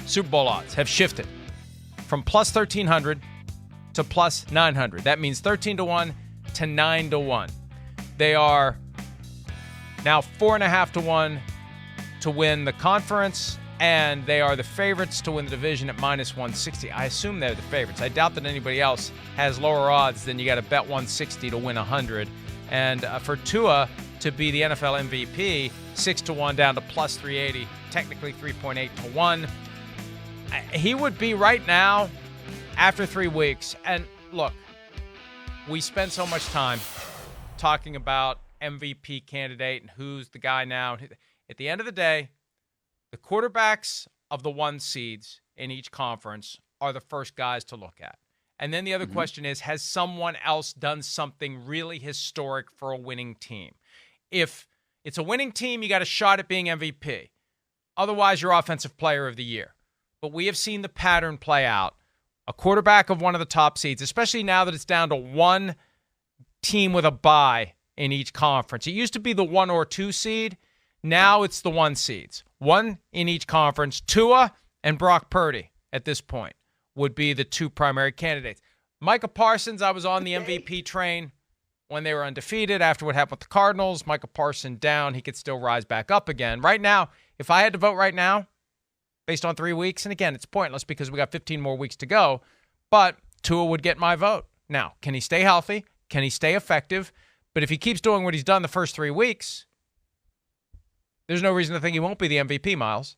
Super Bowl odds have shifted from plus 1,300 to plus 900. That means 13 to 1 to 9 to 1. They are now 4.5 to 1 to win the conference, and they are the favorites to win the division at minus 160. I assume they're the favorites. I doubt that anybody else has lower odds than you got to bet 160 to win 100. And for Tua to be the NFL MVP, 6 to 1 down to plus 380, technically 3.8 to 1. He would be right now after 3 weeks. And look, we spend so much time talking about MVP candidate and who's the guy now. At the end of the day, the quarterbacks of the 1 seeds in each conference are the first guys to look at. And then the other question is, has someone else done something really historic for a winning team? If it's a winning team, you got a shot at being MVP. Otherwise, you're Offensive Player of the Year. But we have seen the pattern play out. A quarterback of one of the top seeds, especially now that it's down to 1 team with a bye in each conference. It used to be the 1 or 2 seed. Now it's the 1 seeds. 1 in each conference. Tua and Brock Purdy at this point would be the 2 primary candidates. Micah Parsons, I was on the MVP train when they were undefeated after what happened with the Cardinals. Micah Parsons down. He could still rise back up again. Right now, if I had to vote right now, based on 3 weeks, and again, it's pointless because we got 15 more weeks to go, but Tua would get my vote. Now, can he stay healthy? Can he stay effective? But if he keeps doing what he's done the first 3 weeks, there's no reason to think he won't be the MVP, Miles.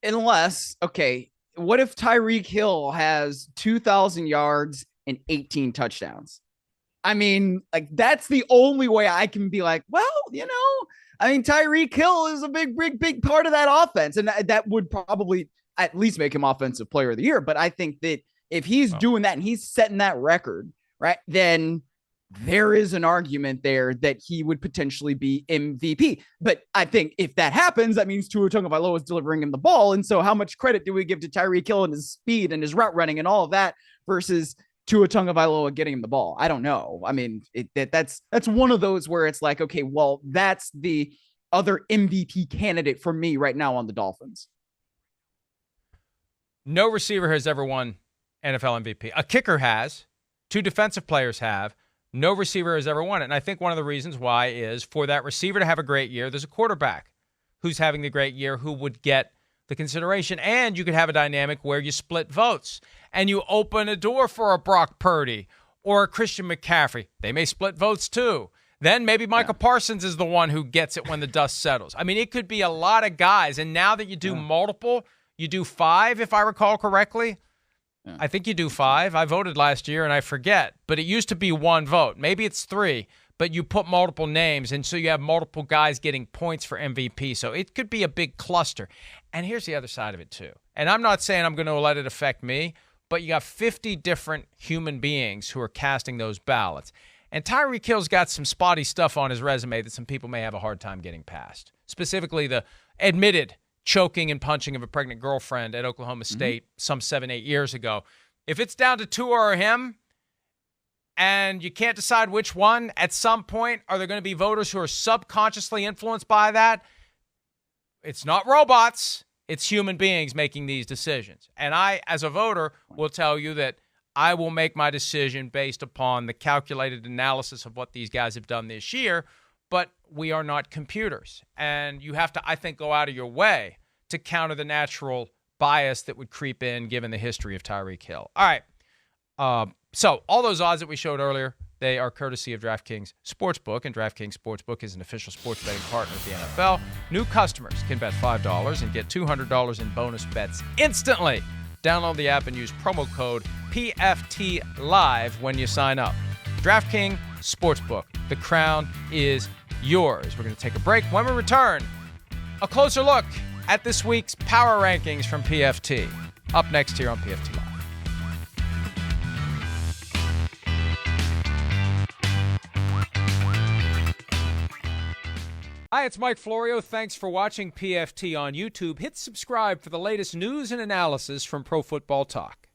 Unless, okay, what if Tyreek Hill has 2,000 yards and 18 touchdowns? I mean, like, that's the only way I can be like, well, Tyreek Hill is a big part of that offense. And that would probably at least make him Offensive Player of the Year. But I think that if he's doing that and he's setting that record, right, then there is an argument there that he would potentially be MVP. But I think if that happens, that means Tua Tagovailoa is delivering him the ball. And so how much credit do we give to Tyreek Hill and his speed and his route running and all of that versus Tua Tagovailoa getting him the ball? I don't know. I mean, that's one of those where it's like, okay, well, that's the other MVP candidate for me right now on the Dolphins. No receiver has ever won NFL MVP. A kicker has. 2 defensive players have. No receiver has ever won it. And I think one of the reasons why is for that receiver to have a great year, there's a quarterback who's having the great year who would get the consideration. And you could have a dynamic where you split votes and you open a door for a Brock Purdy or a Christian McCaffrey. They may split votes too. Then maybe Micah Parsons is the one who gets it when the dust settles. I mean, it could be a lot of guys. And now that you do multiple, you do 5, if I recall correctly. I think you do 5. I voted last year and I forget, but it used to be 1 vote. Maybe it's 3, but you put multiple names, and so you have multiple guys getting points for MVP. So it could be a big cluster. And here's the other side of it too. And I'm not saying I'm going to let it affect me, but you got 50 different human beings who are casting those ballots. And Tyreek Hill's got some spotty stuff on his resume that some people may have a hard time getting past. Specifically, the admitted choking and punching of a pregnant girlfriend at Oklahoma State some 7-8 years ago. If it's down to Tua or him, and you can't decide which one, at some point, are there going to be voters who are subconsciously influenced by that? It's not robots. It's human beings making these decisions. And I, as a voter, will tell you that I will make my decision based upon the calculated analysis of what these guys have done this year, but we are not computers. And you have to, I think, go out of your way to counter the natural bias that would creep in given the history of Tyreek Hill. All right. So all those odds that we showed earlier, they are courtesy of DraftKings Sportsbook, and DraftKings Sportsbook is an official sports betting partner of the NFL. New customers can bet $5 and get $200 in bonus bets instantly. Download the app and use promo code PFTLive when you sign up. DraftKings Sportsbook. The crown is yours. We're going to take a break. When we return, a closer look at this week's power rankings from PFT. Up next here on PFT Live. Hi, it's Mike Florio. Thanks for watching PFT on YouTube. Hit subscribe for the latest news and analysis from Pro Football Talk.